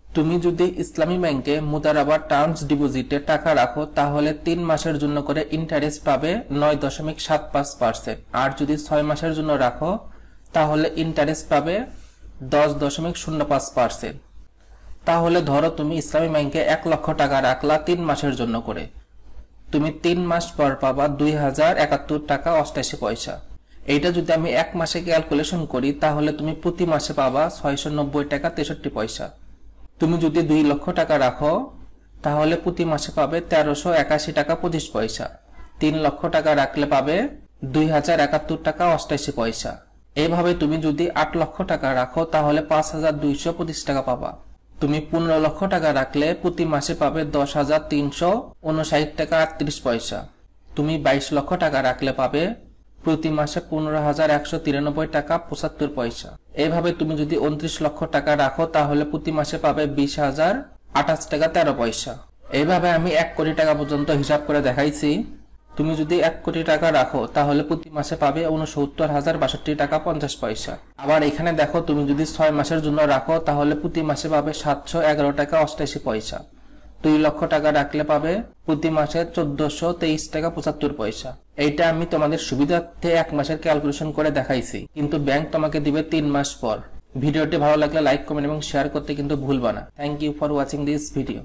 তুমি যদি ইসলামী ব্যাংকে মুদারাবা টার্মস ডিপোজিটে টাকা রাখো তাহলে ৩ মাসের জন্য করে ইন্টারেস্ট পাবে ৯.৭৫%। আর যদি ৬ মাসের জন্য রাখো তাহলে ইন্টারেস্ট পাবে ১০.০৫%। তাহলে ধরো তুমি ইসলামী ব্যাংকে ১ লক্ষ টাকা রাখলা ৩ মাসের জন্য করে, তুমি ৩ মাস পর পাবা ২,০৭১ টাকা ৮৮ পয়সা। এইটা যদি আমি ১ মাসে ক্যালকুলেশন করি তাহলে তুমি প্রতি মাসে পাবা ৬৯০ টাকা ৬৩ পয়সা। তুমি যদি ২ লক্ষ টাকা রাখো তাহলে প্রতি মাসে পাবে ১৩৮১ টাকা ২৫ পয়সা। ৩ লক্ষ টাকা রাখলে পাবে ২,০৭১ টাকা ৮৮ পয়সা। এইভাবে তুমি যদি ৮ লক্ষ টাকা রাখো তাহলে ৫,২২৫ টাকা পাবা। তুমি ১৫ লক্ষ টাকা রাখলে প্রতি মাসে পাবে ১০,৩৫৯ টাকা ৩৮ পয়সা। তুমি ২২ লক্ষ টাকা রাখলে পাবে প্রতি মাসে ১৫,১৯৩ টাকা ৭৫ পয়সা। এইভাবে তুমি যদি ২৯ লক্ষ টাকা রাখো তাহলে প্রতি মাসে পাবে ২০,০২৮ টাকা ১৩ পয়সা। এইভাবে আমি ১ কোটি টাকা পর্যন্ত হিসাব করে দেখাইছি। তুমি যদি ১ কোটি টাকা রাখো তাহলে প্রতি মাসে পাবে ৬৯,০৬২ টাকা ৫০ পয়সা। আবার এখানে দেখো তুমি যদি ৬ মাসের জন্য রাখো তাহলে প্রতি মাসে পাবে ৭১১ টাকা ৮৮ পয়সা। ২ লক্ষ টাকা রাখলে পাবে প্রতি মাসে ১৪২৩ টাকা ৭৫ পয়সা। এইটা আমি তোমাদের সুবিধার্থে ১ মাসের ক্যালকুলেশন করে দেখাইছি, কিন্তু ব্যাংক তোমাকে দিবে ৩ মাস পর। ভিডিওটি ভালো লাগলে লাইক, কমেন্ট এবং শেয়ার করতে কিন্তু ভুলবা না। Thank you for watching this video.